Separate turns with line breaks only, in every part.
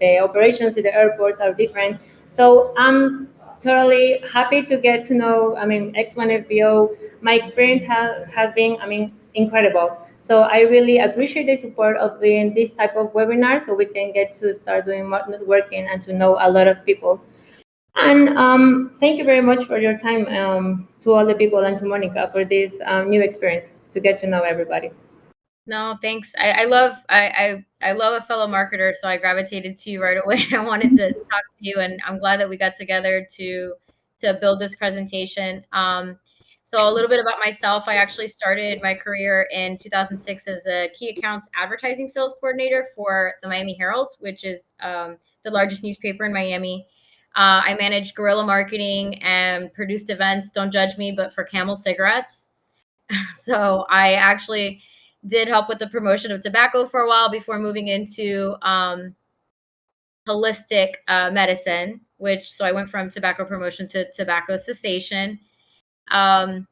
the operations in the airports are different. So I'm totally happy to get to know, X1 FBO. My experience has been, incredible. So I really appreciate the support of doing this type of webinar so we can get to start doing more networking and to know a lot of people. And thank you very much for your time, to all the people and to Monica for this new experience to get to know everybody.
No, thanks. I love a fellow marketer, so I gravitated to you right away. I wanted to talk to you, and I'm glad that we got together to build this presentation. So a little bit about myself. I actually started my career in 2006 as a key accounts advertising sales coordinator for the Miami Herald, which is the largest newspaper in Miami. I managed guerrilla marketing and produced events. Don't judge me, but for Camel cigarettes. So I actually did help with the promotion of tobacco for a while before moving into holistic medicine, so I went from tobacco promotion to tobacco cessation. And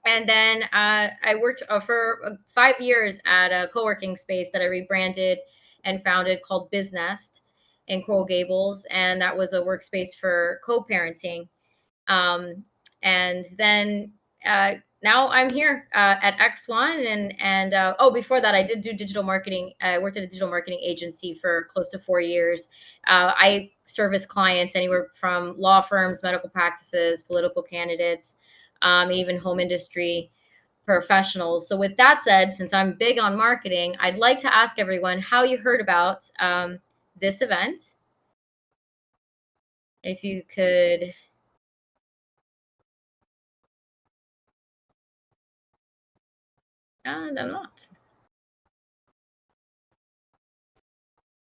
then I worked for 5 years at a co-working space that I rebranded and founded called BizNest in Coral Gables. And that was a workspace for co-parenting. And then now I'm here at X1, and before that I did do digital marketing. I worked at a digital marketing agency for close to 4 years. I service clients anywhere from law firms, medical practices, political candidates, even home industry professionals. So with that said, since I'm big on marketing, I'd like to ask everyone how you heard about this event. If you could. And I'm not.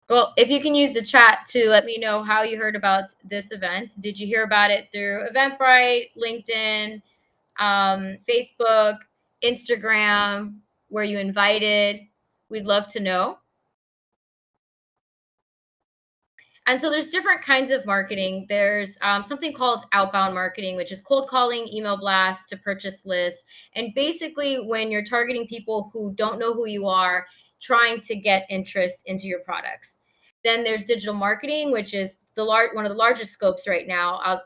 Well, if you can use the chat to let me know how you heard about this event. Did you hear about it through Eventbrite, LinkedIn, Facebook, Instagram? Were you invited? We'd love to know. And so there's different kinds of marketing. There's something called outbound marketing, which is cold calling, email blasts to purchase lists. And basically, when you're targeting people who don't know who you are, trying to get interest into your products. Then there's digital marketing, which is one of the largest scopes right now.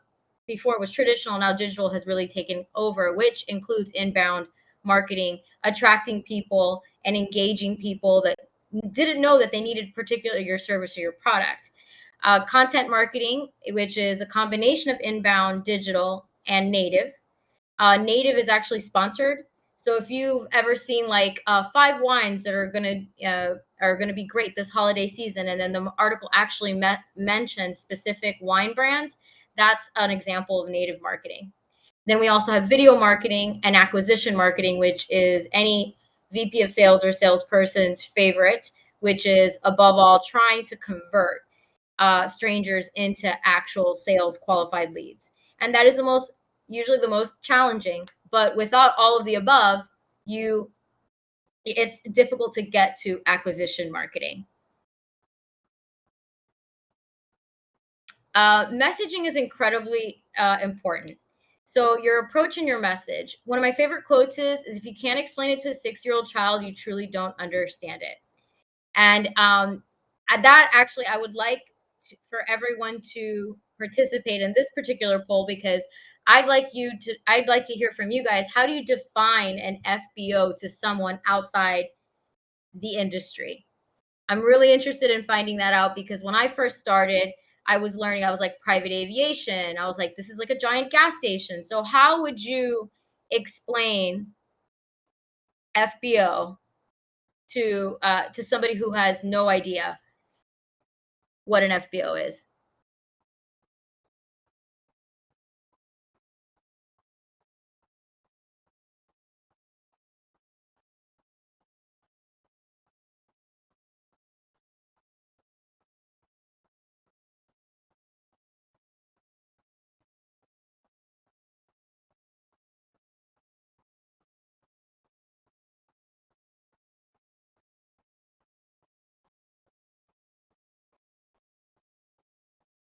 Before it was traditional, now digital has really taken over, which includes inbound marketing, attracting people and engaging people that didn't know that they needed particularly your service or your product. Content marketing, which is a combination of inbound, digital, and native. Native is actually sponsored. So if you've ever seen like 5 wines that are gonna be great this holiday season, and then the article actually mentions specific wine brands, that's an example of native marketing. Then we also have video marketing and acquisition marketing, which is any VP of sales or salesperson's favorite, which is above all trying to convert strangers into actual sales qualified leads. And that is usually the most challenging. But without all of the above, it's difficult to get to acquisition marketing. Messaging is incredibly important. So your approach and your message. One of my favorite quotes is if you can't explain it to a 6-year-old child, you truly don't understand it. And that actually, I would like for everyone to participate in this particular poll, because I'd like to hear from you guys. How do you define an FBO to someone outside the industry? I'm really interested in finding that out, because when I first started, I was learning, I was like private aviation. I was like, this is like a giant gas station. So how would you explain FBO to somebody who has no idea what an FBO is?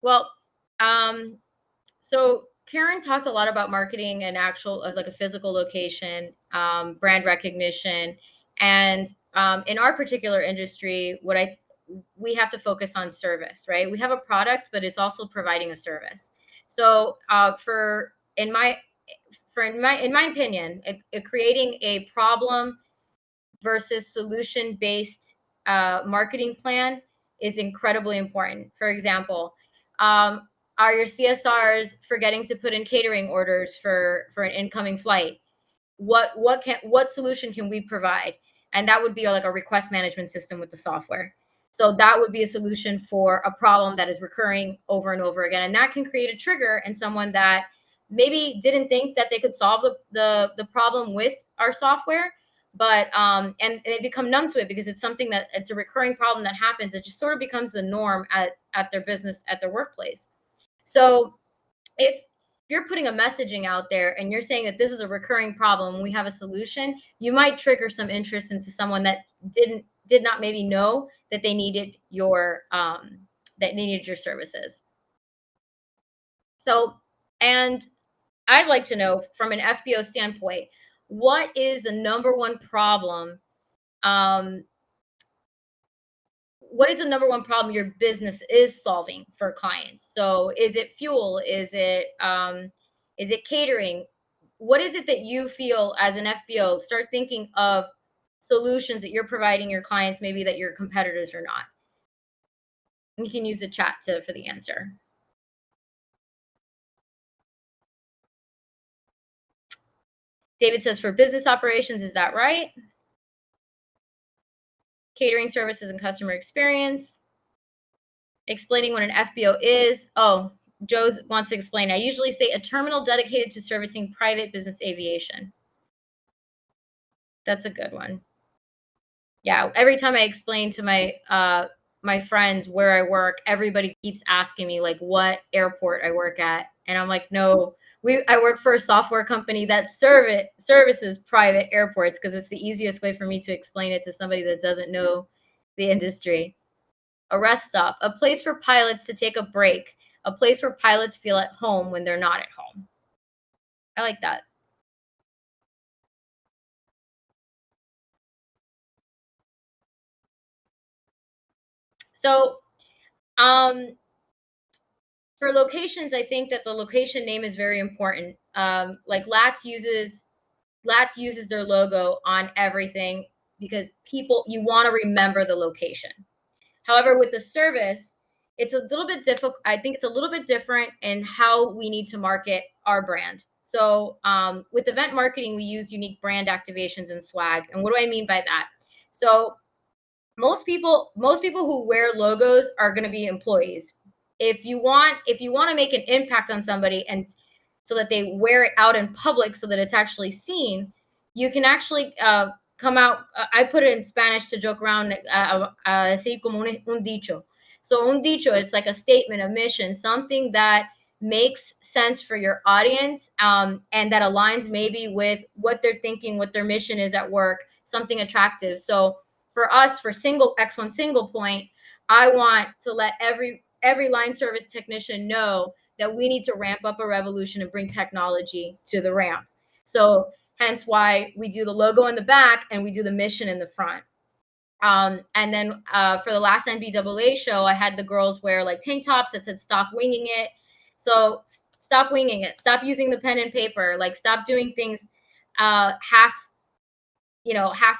Well, so Karen talked a lot about marketing and actual like a physical location, brand recognition, and in our particular industry, we have to focus on service, right? We have a product, but it's also providing a service. So in my opinion, creating a problem versus solution based marketing plan is incredibly important. For example, are your CSRs forgetting to put in catering orders for an incoming flight? What solution can we provide? And that would be like a request management system with the software. So that would be a solution for a problem that is recurring over and over again, and that can create a trigger in someone that maybe didn't think that they could solve the problem with our software, but and they become numb to it because it's something that it's a recurring problem that happens. It just sort of becomes the norm at their business, at their workplace. So if you're putting a messaging out there and you're saying that this is a recurring problem, we have a solution, you might trigger some interest into someone that did not maybe know that they needed your services. So, and I'd like to know from an FBO standpoint, what is the number one problem? What is the number one problem your business is solving for clients? So is it fuel? Is it catering? What is it that you feel as an FBO? Start thinking of solutions that you're providing your clients, maybe that your competitors are not. And you can use the chat for the answer. David says for business operations, is that right? Catering services and customer experience. Explaining what an FBO is. Oh, Joe wants to explain. I usually say a terminal dedicated to servicing private business aviation. That's a good one. Yeah, every time I explain to my friends where I work, everybody keeps asking me like what airport I work at, and I'm like, no, I work for a software company that services private airports because it's the easiest way for me to explain it to somebody that doesn't know the industry. A rest stop, a place for pilots to take a break, a place where pilots feel at home when they're not at home. I like that. So, for locations, I think that the location name is very important. Like LAATS uses their logo on everything because you want to remember the location. However, with the service, it's a little bit difficult. I think it's a little bit different in how we need to market our brand. So with event marketing, we use unique brand activations and swag. And what do I mean by that? So most people who wear logos are going to be employees. If you want to make an impact on somebody and so that they wear it out in public so that it's actually seen, you can actually come out. I put it in Spanish to joke around, así como un dicho. So un dicho, it's like a statement, a mission, something that makes sense for your audience, and that aligns maybe with what they're thinking, what their mission is at work, something attractive. So for us, for X1 single point, I want to let every line service technician know that we need to ramp up a revolution and bring technology to the ramp. So hence why we do the logo in the back and we do the mission in the front. And then for the last NBAA show, I had the girls wear like tank tops that said "Stop winging it." So stop winging it. Stop using the pen and paper. Like stop doing things half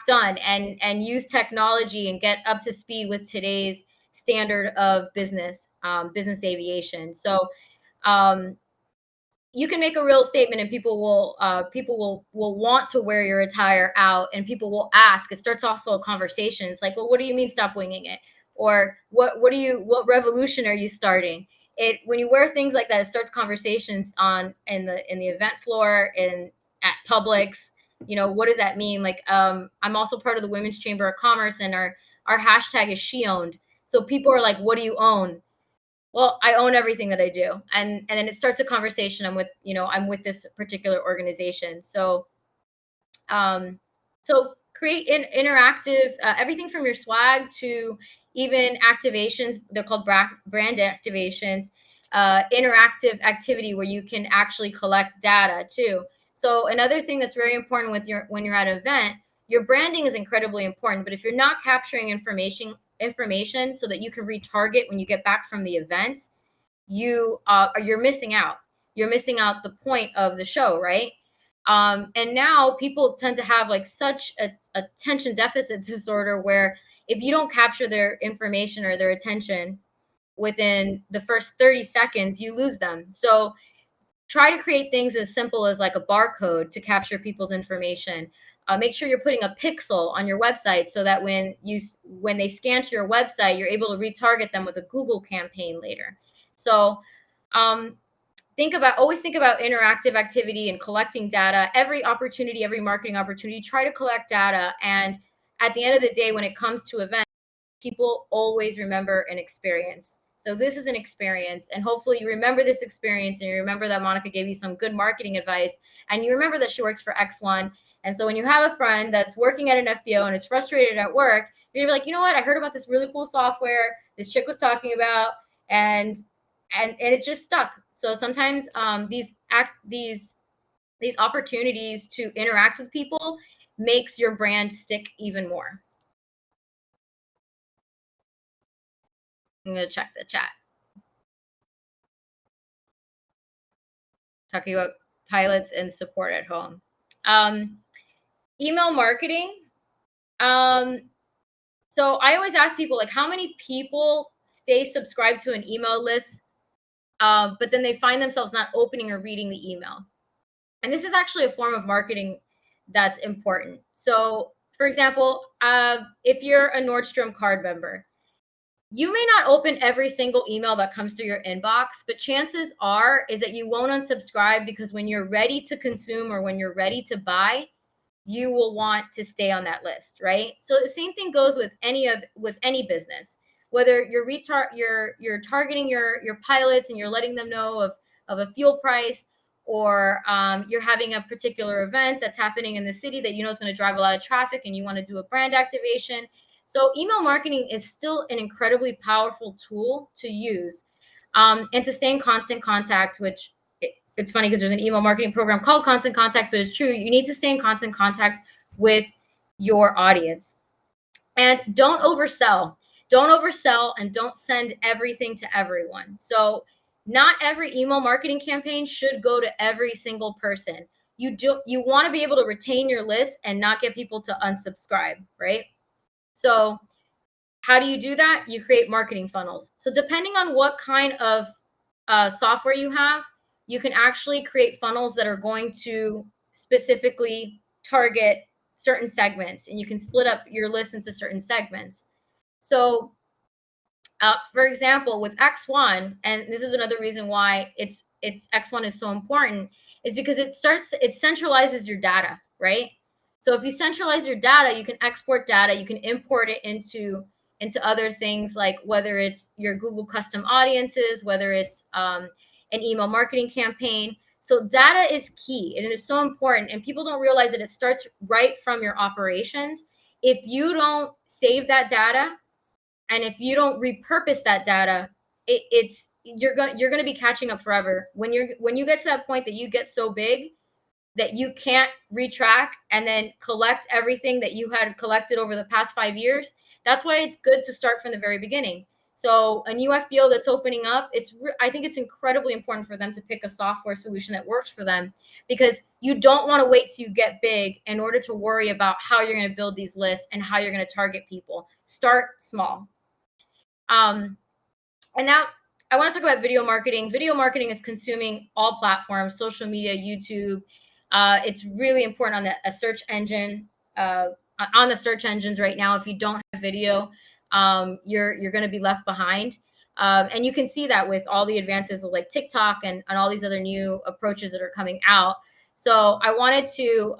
done, and use technology and get up to speed with today's standard of business aviation. So you can make a real statement and people will want to wear your attire out, and people will ask. It starts also a conversation. It's like, well, what do you mean stop winging it? Or what revolution are you starting? When you wear things like that, it starts conversations in the event floor and at Publix. What does that mean? Like, I'm also part of the Women's Chamber of Commerce, and our hashtag is she owned. So people are like, what do you own? Well, I own everything that I do. And then it starts a conversation. I'm with this particular organization. So, create an interactive, everything from your swag to even activations. They're called brand activations, interactive activity where you can actually collect data too. So another thing that's very important when you're at an event, your branding is incredibly important. But if you're not capturing information so that you can retarget when you get back from the event, you're missing out. You're missing out the point of the show, right? And now people tend to have like such a attention deficit disorder where if you don't capture their information or their attention within the first 30 seconds, you lose them. So try to create things as simple as like a barcode to capture people's information. Make sure you're putting a pixel on your website so that when they scan to your website, you're able to retarget them with a Google campaign later. So always think about interactive activity and collecting data. Every marketing opportunity, try to collect data. And at the end of the day, when it comes to events, people always remember an experience. So this is an experience, and hopefully you remember this experience and you remember that Monica gave you some good marketing advice, and you remember that she works for X1. And so when you have a friend that's working at an FBO and is frustrated at work, you're gonna be like, you know what? I heard about this really cool software this chick was talking about, and it just stuck. So sometimes these opportunities to interact with people makes your brand stick even more. I'm going to check the chat. Talking about pilots and support at home. Email marketing. So I always ask people, like, how many people stay subscribed to an email list, but then they find themselves not opening or reading the email? And this is actually a form of marketing that's important. So, for example, if you're a Nordstrom card member, you may not open every single email that comes through your inbox, but chances are is that you won't unsubscribe because when you're ready to consume or when you're ready to buy, you will want to stay on that list, right? So the same thing goes with any business. Whether you're targeting your pilots and you're letting them know of a fuel price, or you're having a particular event that's happening in the city that you know is going to drive a lot of traffic and you want to do a brand activation. So email marketing is still an incredibly powerful tool to use, and to stay in constant contact, which it's funny because there's an email marketing program called Constant Contact, but it's true. You need to stay in constant contact with your audience. And don't oversell. Don't oversell and don't send everything to everyone. So not every email marketing campaign should go to every single person. You want to be able to retain your list and not get people to unsubscribe, right? So how do you do that? You create marketing funnels. So depending on what kind of software you have, you can actually create funnels that are going to specifically target certain segments, and you can split up your list into certain segments. So for example, with X1, and this is another reason why it's X1 is so important, is because it centralizes your data, right? So if you centralize your data, you can export data, you can import it into other things, like whether it's your Google custom audiences, whether it's an email marketing campaign. So data is key, and it is so important, and people don't realize that it starts right from your operations. If you don't save that data, and if you don't repurpose that data, you're going to be catching up forever. When you get to that point that you get so big that you can't retrack and then collect everything that you had collected over the past 5 years, that's why it's good to start from the very beginning. So a new FBO that's opening up, I think it's incredibly important for them to pick a software solution that works for them, because you don't want to wait till you get big in order to worry about how you're going to build these lists and how you're going to target people. Start small. And now I want to talk about video marketing. Video marketing is consuming all platforms, social media, YouTube. It's really important on a search engine, on the search engines right now. If you don't have video, you're going to be left behind. And you can see that with all the advances of like TikTok and all these other new approaches that are coming out. So I wanted to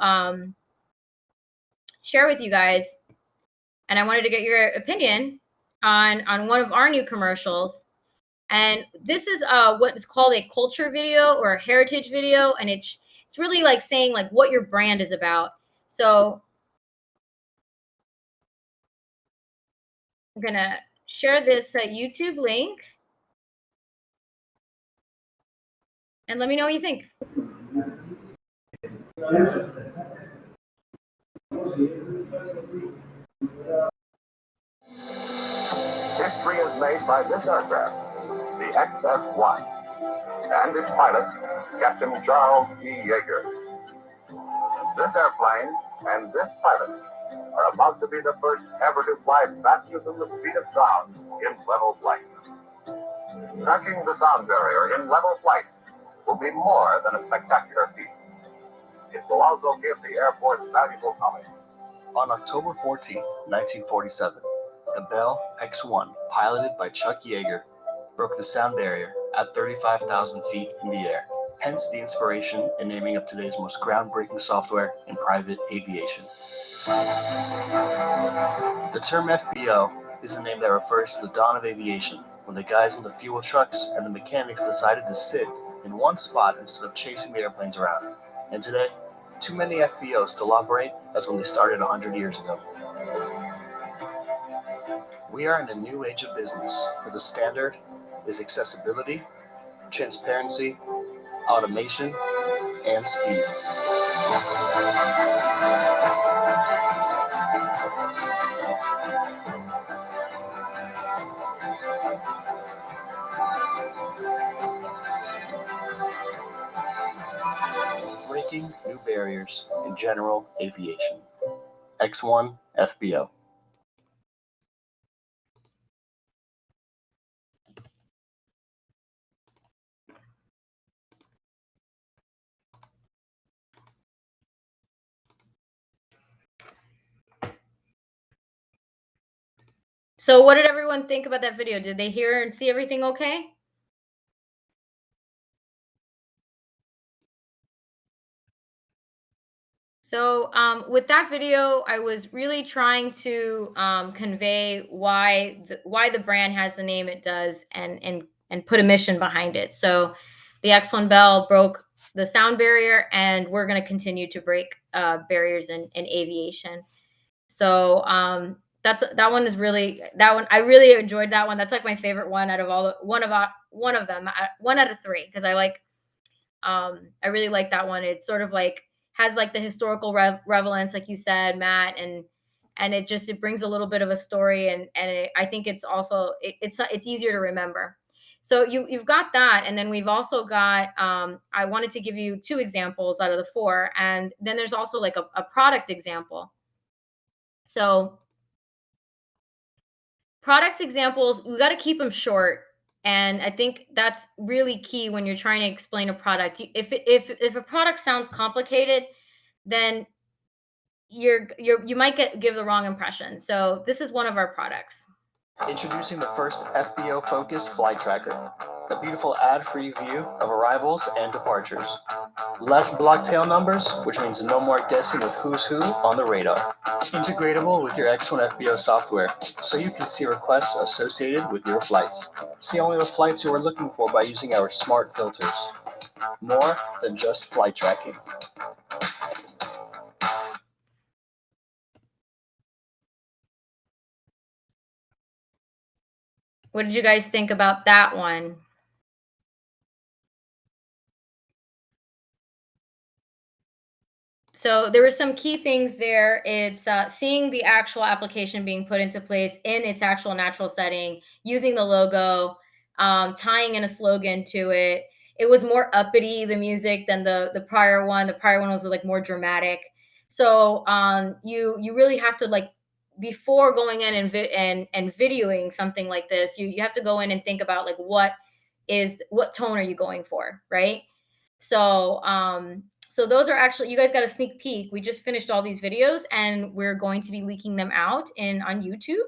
share with you guys, and I wanted to get your opinion on one of our new commercials. And this is what is called a culture video or a heritage video, and it's really like saying like what your brand is about. So I'm gonna share this YouTube link, and let me know what you think.
history is made by this aircraft, the XS-1, and its pilot, Captain Charles E. Yeager. This airplane and this pilot are about to be the first ever to fly faster than the speed of sound in level flight. Cracking the sound barrier in level flight will be more than a spectacular feat. It will also give the Air Force valuable knowledge.
On October 14, 1947, the Bell X-1, piloted by Chuck Yeager, broke the sound barrier at 35,000 feet in the air, hence the inspiration in naming of today's most groundbreaking software in private aviation. The term FBO is a name that refers to the dawn of aviation, when the guys in the fuel trucks and the mechanics decided to sit in one spot instead of chasing the airplanes around. And today, too many FBOs still operate as when they started 100 years ago. We are in a new age of business, where the standard is accessibility, transparency, automation, and speed. Breaking new barriers in general aviation. X1 FBO.
So what did everyone think about that video? Did they hear and see everything okay? So with that video, I was really trying to convey why the brand has the name it does, and put a mission behind it. So the X1 Bell broke the sound barrier, and we're going to continue to break barriers in aviation. So that one is really, that one I really enjoyed. That one, that's like my favorite one out of all one of them, one out of three, because I really like that one. It's sort of like has like the historical relevance, like you said, Matt, and it brings a little bit of a story, and I think it's also it's easier to remember. So you've got that, and then we've also got I wanted to give you two examples out of the four, and then there's also like a product example. So product examples, we got to keep them short. And I think that's really key when you're trying to explain a product. If a product sounds complicated, then you might give the wrong impression. So this is one of our products.
Introducing the first FBO-focused flight tracker, a beautiful ad-free view of arrivals and departures. Less block tail numbers, which means no more guessing with who's who on the radar. Integratable with your X1 FBO software, so you can see requests associated with your flights. See only the flights you are looking for by using our smart filters. More than just flight tracking.
What did you guys think about that one? So there were some key things there. It's seeing the actual application being put into place in its actual natural setting, using the logo, tying in a slogan to it. It was more uppity, the music, than the prior one. The prior one was like more dramatic. So you really have to, like, before going in and videoing something like this, you have to go in and think about, like, what tone are you going for, right? So so those are actually, you guys got a sneak peek. We just finished all these videos, and we're going to be leaking them out on YouTube.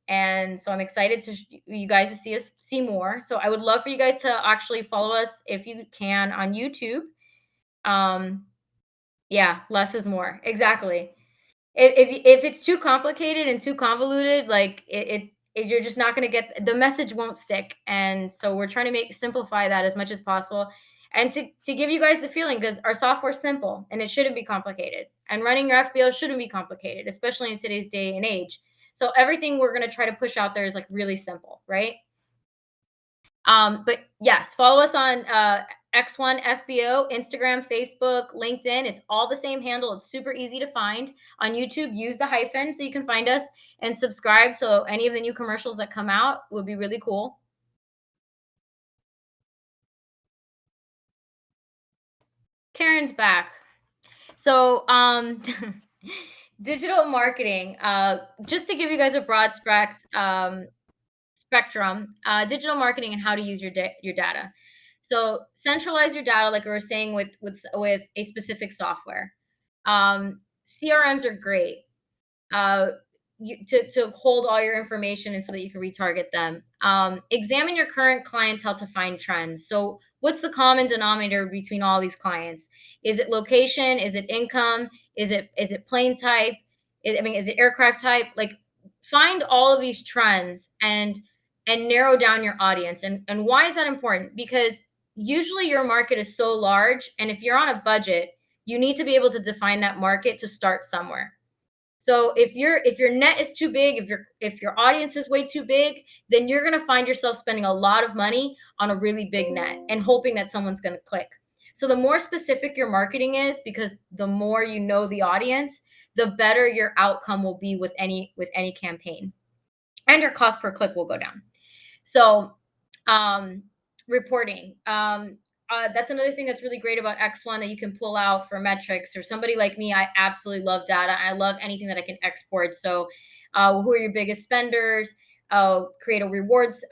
And so I'm excited to you guys to see more. So I would love for you guys to actually follow us if you can on YouTube. Yeah, less is more. Exactly. If it's too complicated and too convoluted, like you're just not going to get, the message won't stick. And so we're trying to simplify that as much as possible, and to give you guys the feeling, because our software's simple and it shouldn't be complicated, and running your FBO shouldn't be complicated, especially in today's day and age. So everything we're going to try to push out there is like really simple, right? But yes, follow us on X1 FBO, Instagram, Facebook, LinkedIn. It's all the same handle. It's super easy to find. On YouTube, use the hyphen so you can find us and subscribe. So any of the new commercials that come out would be really cool. Karen's back. So digital marketing, just to give you guys a broad spectrum, digital marketing and how to use your data. So centralize your data, like we were saying, with a specific software. CRMs are great. To hold all your information and so that you can retarget them. Examine your current clientele to find trends. So what's the common denominator between all these clients? Is it location? Is it income? Is it plane type? Is it aircraft type? Like, find all of these trends and narrow down your audience. And why is that important? Because usually your market is so large, and if you're on a budget, you need to be able to define that market to start somewhere. So if your net is too big, if your audience is way too big, then you're going to find yourself spending a lot of money on a really big net and hoping that someone's going to click. So the more specific your marketing is, because the more you know the audience, the better your outcome will be with any campaign, and your cost per click will go down. So reporting. That's another thing that's really great about X1 that you can pull out for metrics. Or somebody like me, I absolutely love data. I love anything that I can export. So who are your biggest spenders? Create a rewards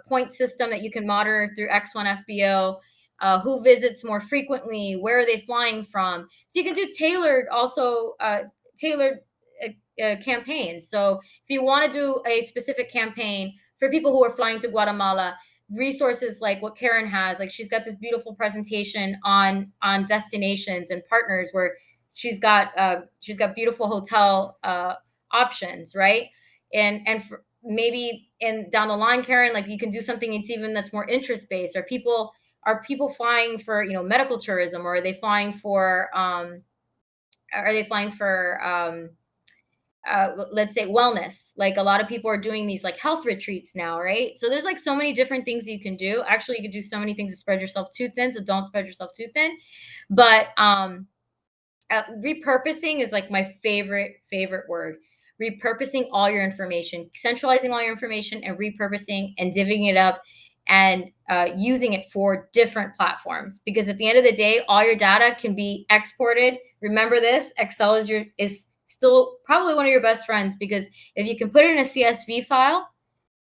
point system that you can monitor through X1 FBO. Who visits more frequently? Where are they flying from? So you can do tailored campaigns. So if you want to do a specific campaign for people who are flying to Guatemala, resources like what Karen has, like she's got this beautiful presentation on destinations and partners where she's got beautiful hotel options, right? And for maybe down the line, Karen, like you can do something that's more interest based. Are people flying for medical tourism, or are they flying for let's say wellness? Like a lot of people are doing these like health retreats now, right? So there's like so many different things you can do. Actually, you can do so many things to spread yourself too thin. So don't spread yourself too thin. But repurposing is like my favorite word. Repurposing all your information, centralizing all your information, and repurposing and divvying it up and using it for different platforms. Because at the end of the day, all your data can be exported. Remember this: Excel is still probably one of your best friends, because if you can put it in a CSV file,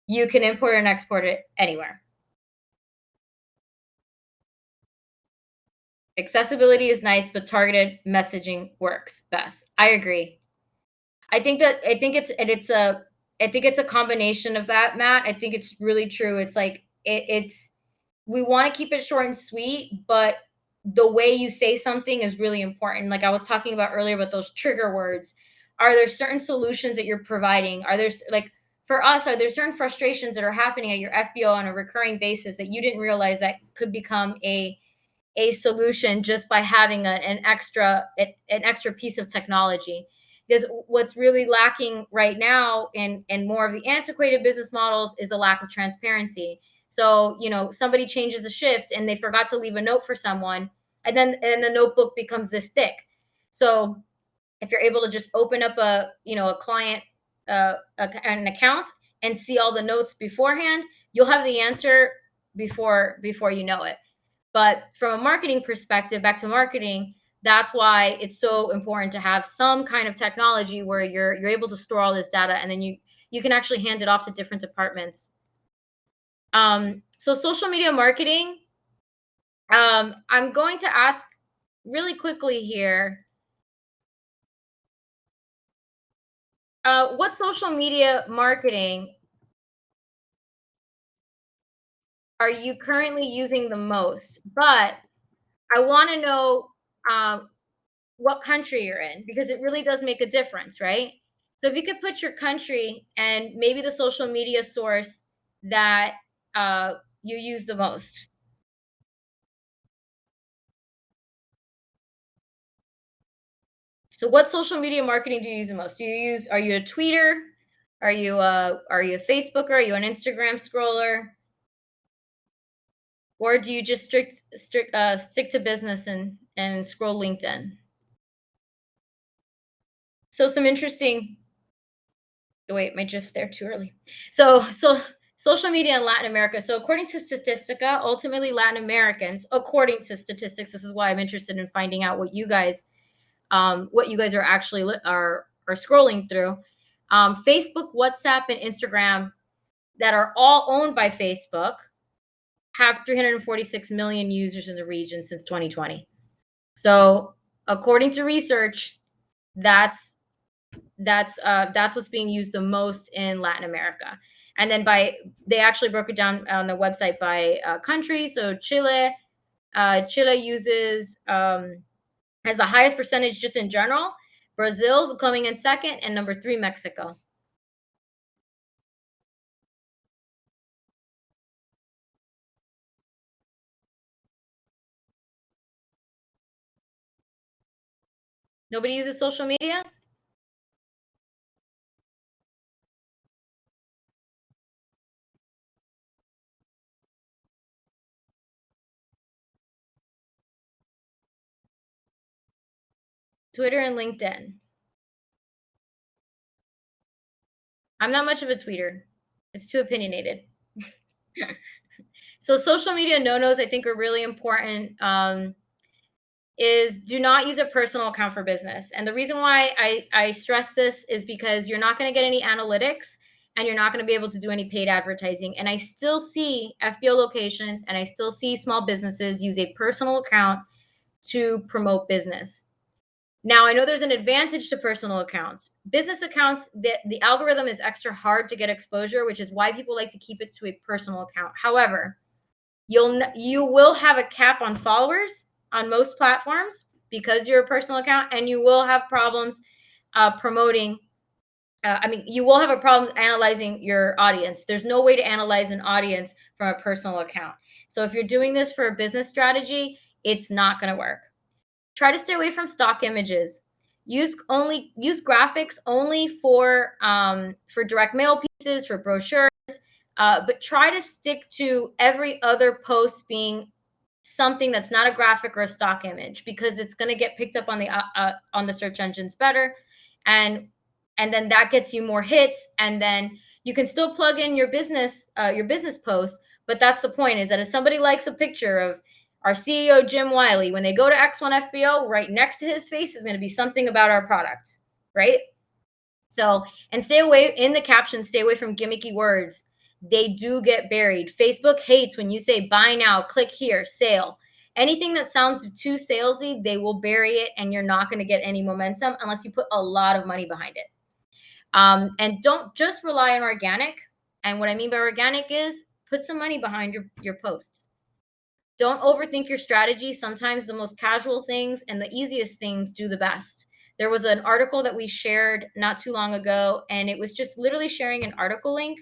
you can import and export it anywhere. Accessibility is nice, but targeted messaging works best. I agree. I think it's a combination of that, Matt. I think it's really true. It's like we want to keep it short and sweet, but the way you say something is really important. Like I was talking about earlier about those trigger words. Are there certain solutions that you're providing? Are there, like for us, are there certain frustrations that are happening at your FBO on a recurring basis that you didn't realize that could become a solution just by having an extra piece of technology? Because what's really lacking right now in more of the antiquated business models is the lack of transparency. So, somebody changes a shift and they forgot to leave a note for someone, and then the notebook becomes this thick. So if you're able to just open up a client, an account, and see all the notes beforehand, you'll have the answer before you know it. But from a marketing perspective, back to marketing, that's why it's so important to have some kind of technology where you're able to store all this data, and then you can actually hand it off to different departments. So social media marketing, I'm going to ask really quickly here, what social media marketing are you currently using the most? But I want to know what country you're in, because it really does make a difference, right? So if you could put your country and maybe the social media source that you use the most. So what social media marketing do you use the most? Are you a tweeter? Are you a Facebooker? Are you an Instagram scroller? Or do you just stick to business and scroll LinkedIn? So some interesting. Wait, my GIF's there too early. So social media in Latin America. So according to Statistica, ultimately Latin Americans, according to statistics, this is why I'm interested in finding out what you guys are actually are scrolling through. Facebook, WhatsApp, and Instagram that are all owned by Facebook have 346 million users in the region since 2020. So according to research, that's what's being used the most in Latin America. And then they actually broke it down on the website by country. So Chile uses has the highest percentage just in general. Brazil coming in second, and number 3, Mexico. Nobody uses social media? Twitter and LinkedIn. I'm not much of a tweeter. It's too opinionated. So social media no-nos I think are really important. Is do not use a personal account for business. And the reason why I stress this is because you're not going to get any analytics and you're not going to be able to do any paid advertising. And I still see FBO locations and I still see small businesses use a personal account to promote business. Now, I know there's an advantage to personal accounts. Business accounts, the algorithm is extra hard to get exposure, which is why people like to keep it to a personal account. However, you will have a cap on followers on most platforms because you're a personal account, and you will have problems promoting. You will have a problem analyzing your audience. There's no way to analyze an audience from a personal account. So if you're doing this for a business strategy, it's not going to work. Try to stay away from stock images. Use graphics only for direct mail pieces, for brochures, but try to stick to every other post being something that's not a graphic or a stock image, because it's going to get picked up on the search engines better, and then that gets you more hits, and then you can still plug in your business posts. But that's the point, is that if somebody likes a picture of our CEO, Jim Wiley, when they go to X1 FBO, right next to his face is going to be something about our products, right? So, and stay away in the captions, stay away from gimmicky words. They do get buried. Facebook hates when you say buy now, click here, sale. Anything that sounds too salesy, they will bury it, and you're not going to get any momentum unless you put a lot of money behind it. And don't just rely on organic. And what I mean by organic is put some money behind your posts. Don't overthink your strategy. Sometimes the most casual things and the easiest things do the best. There was an article that we shared not too long ago, and it was just literally sharing an article link.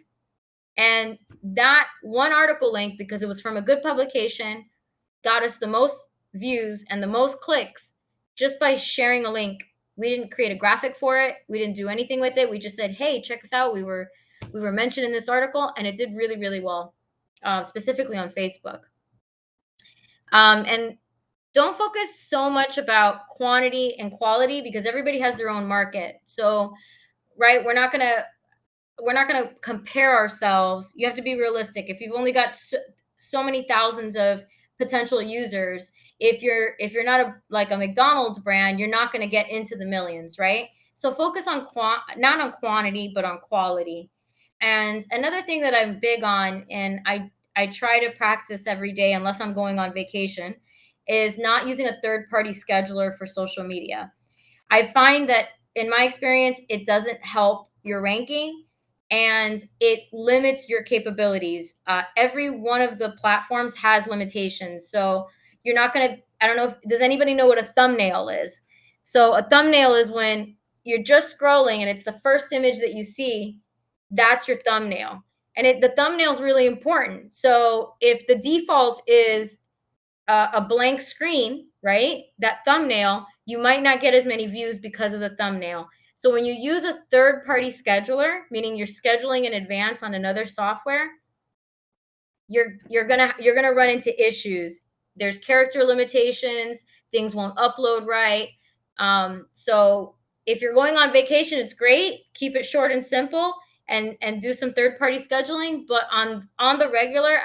And that one article link, because it was from a good publication, got us the most views and the most clicks just by sharing a link. We didn't create a graphic for it. We didn't do anything with it. We just said, hey, check us out. We were mentioned in this article, and it did really, really well, specifically on Facebook. And don't focus so much about quantity and quality, because everybody has their own market. So, right, we're not going to compare ourselves. You have to be realistic. If you've only got so many thousands of potential users, if you're not like a McDonald's brand, you're not going to get into the millions, right? So focus on not on quantity, but on quality. And another thing that I'm big on, and I try to practice every day unless I'm going on vacation, is not using a third-party scheduler for social media. I find that in my experience, it doesn't help your ranking, and it limits your capabilities. Every one of the platforms has limitations. So you're not going to, I don't know, does anybody know what a thumbnail is? So a thumbnail is when you're just scrolling and it's the first image that you see, that's your thumbnail. And the thumbnail is really important. So if the default is a blank screen, right? That thumbnail, you might not get as many views because of the thumbnail. So when you use a third-party scheduler, meaning you're scheduling in advance on another software, you're gonna run into issues. There's character limitations. Things won't upload right. So if you're going on vacation, it's great. Keep it short and simple, and do some third-party scheduling. But on the regular,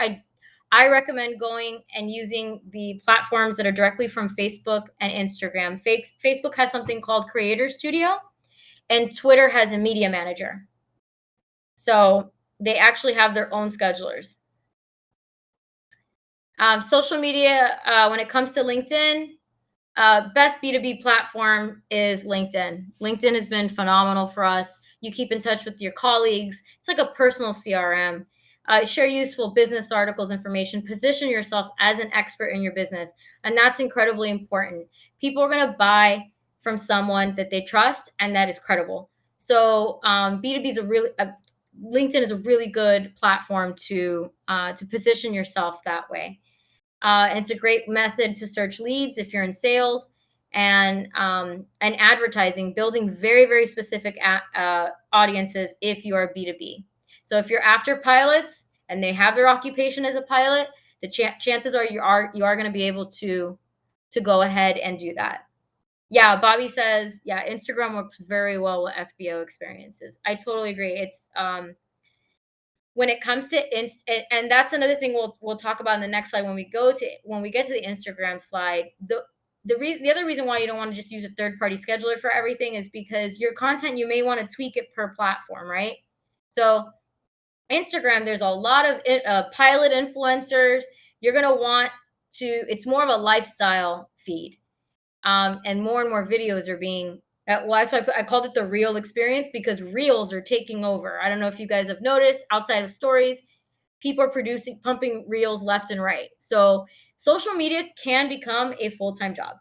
I recommend going and using the platforms that are directly from Facebook and Instagram. Facebook has something called Creator Studio, and Twitter has a media manager. So they actually have their own schedulers. Social media, when it comes to LinkedIn, best B2B platform is LinkedIn. LinkedIn has been phenomenal for us. You keep in touch with your colleagues. It's like a personal CRM. Share useful business articles, information, position yourself as an expert in your business. And that's incredibly important. People are going to buy from someone that they trust and that is credible. So B2B is LinkedIn is a really good platform to position yourself that way. It's a great method to search leads if you're in sales, and advertising, building very, very specific audiences if you are B2B. So if you're after pilots and they have their occupation as a pilot, the chances are you are going to be able to go ahead and do that. Yeah, Bobby says, yeah, Instagram works very well with FBO experiences. I totally agree. It's when it comes to and that's another thing we'll talk about in the next slide when we get to the Instagram slide. The other reason why you don't want to just use a third-party scheduler for everything is because your content, you may want to tweak it per platform, right? So Instagram, there's a lot of pilot influencers. You're going to want to, it's more of a lifestyle feed. And more videos are being, well, that's why I called it the reel experience, because reels are taking over. I don't know if you guys have noticed, outside of stories, people are pumping reels left and right. So social media can become a full-time job.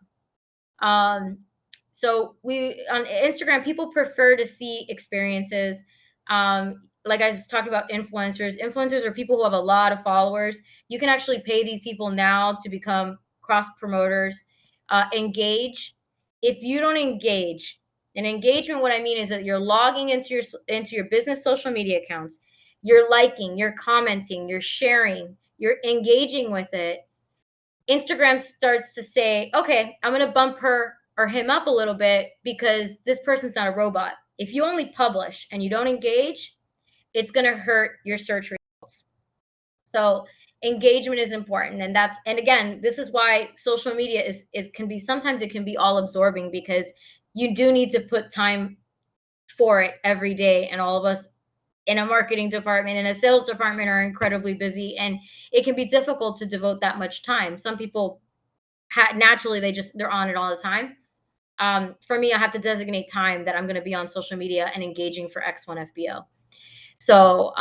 So on Instagram, people prefer to see experiences. Like I was talking about influencers. Influencers are people who have a lot of followers. You can actually pay these people now to become cross promoters. Engage. If you don't engage, and engagement, what I mean is that you're logging into your business social media accounts, you're liking, you're commenting, you're sharing, you're engaging with it. Instagram starts to say, okay, I'm going to bump her or him up a little bit because this person's not a robot. If you only publish and you don't engage, it's going to hurt your search results. So engagement is important. And again, this is why social media sometimes it can be all absorbing, because you do need to put time for it every day. And all of us in a marketing department, in a sales department, are incredibly busy, and it can be difficult to devote that much time. Some people naturally, they're on it all the time. For me, I have to designate time that I'm going to be on social media and engaging for X1 FBO. So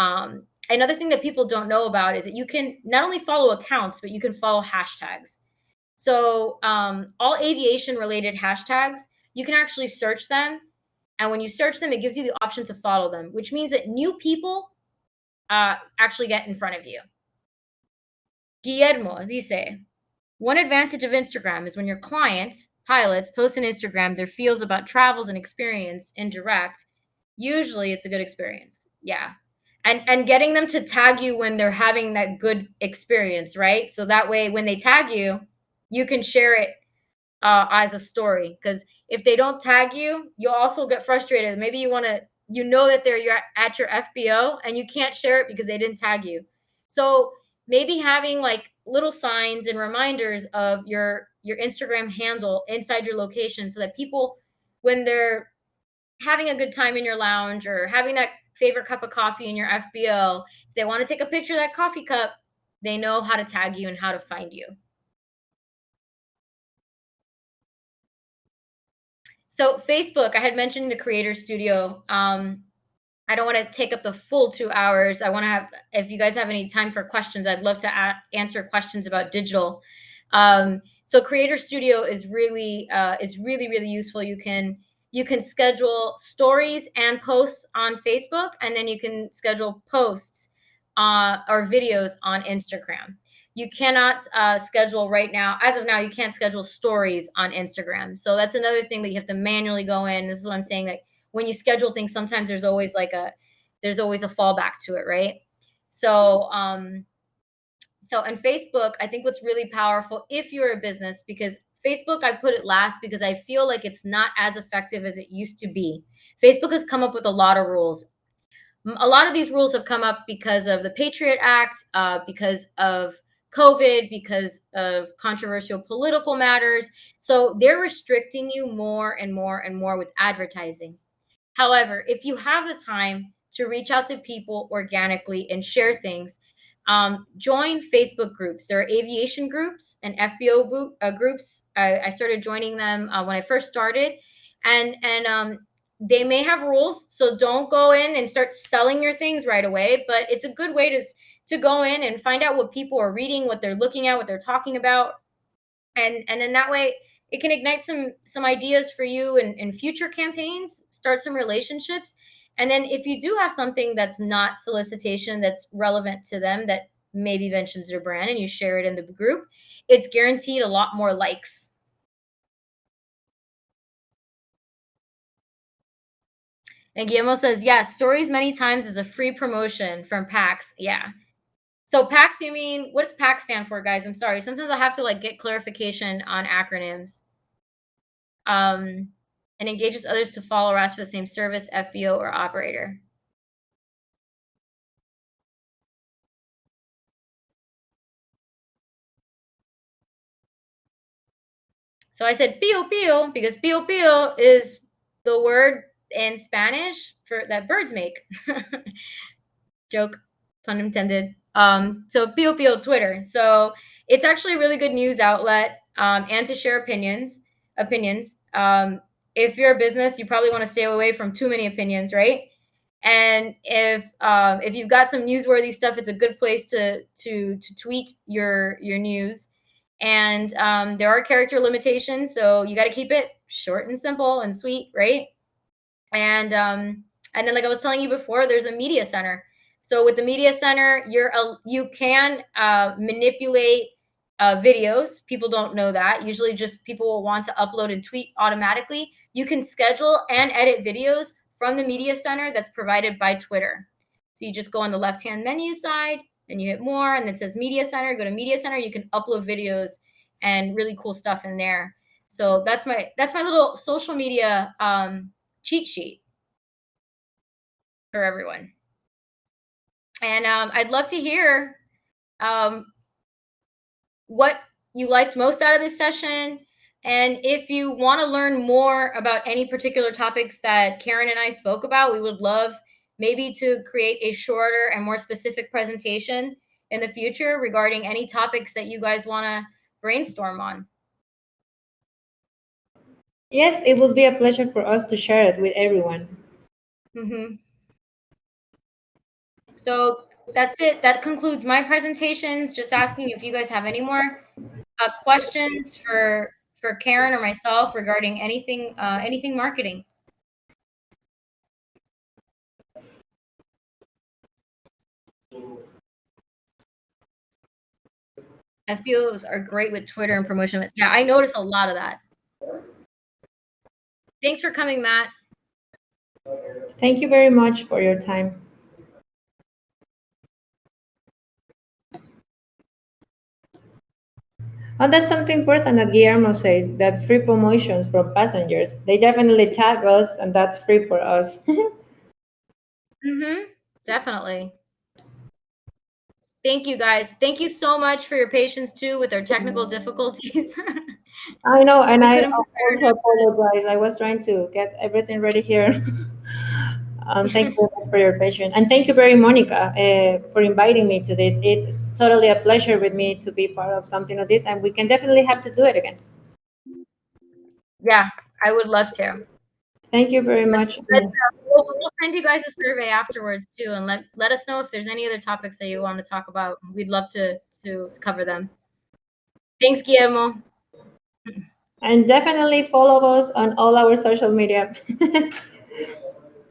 another thing that people don't know about is that you can not only follow accounts, but you can follow hashtags. So all aviation related hashtags, you can actually search them. And when you search them, it gives you the option to follow them, which means that new people actually get in front of you. Guillermo dice, one advantage of Instagram is when your clients, pilots, post on Instagram their feels about travels and experience in direct, usually it's a good experience. Yeah. And getting them to tag you when they're having that good experience, right? So that way, when they tag you, you can share it as a story. Because if they don't tag you, you'll also get frustrated. Maybe you're that you're at your FBO and you can't share it because they didn't tag you. So maybe having like little signs and reminders of your Instagram handle inside your location, so that people, when they're having a good time in your lounge or having that favorite cup of coffee in your FBO, if they want to take a picture of that coffee cup, they know how to tag you and how to find you. So Facebook, I had mentioned the Creator Studio. I don't want to take up the full 2 hours. I want to have, if you guys have any time for questions, I'd love to answer questions about digital. So Creator Studio is really, really useful. You can schedule stories and posts on Facebook, and then you can schedule posts or videos on Instagram. You cannot schedule right now. As of now, you can't schedule stories on Instagram. So that's another thing that you have to manually go in. This is what I'm saying. Like when you schedule things, sometimes there's always a fallback to it, right? So So, and Facebook, I think what's really powerful if you're a business, because Facebook, I put it last because I feel like it's not as effective as it used to be. Facebook has come up with a lot of rules. A lot of these rules have come up because of the Patriot Act, because of COVID, because of controversial political matters. So they're restricting you more and more and more with advertising. However, if you have the time to reach out to people organically and share things, join Facebook groups. There are aviation groups and FBO groups. I started joining them when I first started, and they may have rules, so don't go in and start selling your things right away. But it's a good way to go in and find out what people are reading, what they're looking at, what they're talking about, and then that way it can ignite some ideas for you in future campaigns, start some relationships. And then if you do have something that's not solicitation, that's relevant to them, that maybe mentions your brand, and you share it in the group, it's guaranteed a lot more likes. And Guillermo says, yes, stories many times is a free promotion from PAX. Yeah. So PAX, you mean, what's PAX stand for, guys? I'm sorry. Sometimes I have to get clarification on acronyms. And engages others to follow or ask for the same service, FBO, or operator. So I said pio pio because pio pio is the word in Spanish for that birds make. Joke, pun intended. So pio pio Twitter. So it's actually a really good news outlet, and to share opinions. If you're a business, you probably want to stay away from too many opinions, right? And if you've got some newsworthy stuff, it's a good place to tweet your news. And there are character limitations, so you got to keep it short and simple and sweet, right? And then, like I was telling you before, there's a media center. So with the media center, you can manipulate videos. People don't know that. Usually, just people will want to upload and tweet automatically. You can schedule and edit videos from the media center that's provided by Twitter. So you just go on the left-hand menu side, and you hit more, and it says Media Center. Go to Media Center. You can upload videos and really cool stuff in there. So that's my little social media cheat sheet for everyone. And I'd love to hear what you liked most out of this session. And if you want to learn more about any particular topics that Karen and I spoke about, we would love maybe to create a shorter and more specific presentation in the future regarding any topics that you guys want to brainstorm on.
Yes, it would be a pleasure for us to share it with everyone.
Mm-hmm. So that's it. That concludes my presentations. Just asking if you guys have any more questions for Karen or myself regarding anything marketing. FBOs are great with Twitter and promotion. Yeah, I notice a lot of that. Thanks for coming, Matt.
Thank you very much for your time. Oh, that's something important that Guillermo says, that free promotions from passengers. They definitely tag us, and that's free for us.
Mm-hmm. Definitely. Thank you, guys. Thank you so much for your patience, too, with our technical difficulties.
I know, and I also apologize. I was trying to get everything ready here. Thank you for your patience. And thank you very Monica, for inviting me to this. It's totally a pleasure with me to be part of something like this, and we can definitely have to do it again.
Yeah, I would love to.
Thank you very much.
We'll send you guys a survey afterwards too, and let us know if there's any other topics that you want to talk about. We'd love to cover them. Thanks, Guillermo.
And definitely follow us on all our social media.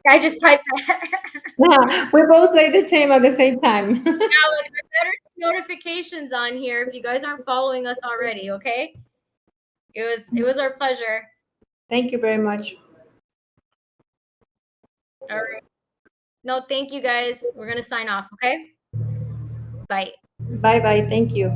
I just typed that.
Yeah, we both say the same at the same time.
Now, I better see notifications on here if you guys aren't following us already. Okay. It was our pleasure.
Thank you very much.
All right. No, thank you guys. We're gonna sign off. Okay. Bye.
Bye bye. Thank you.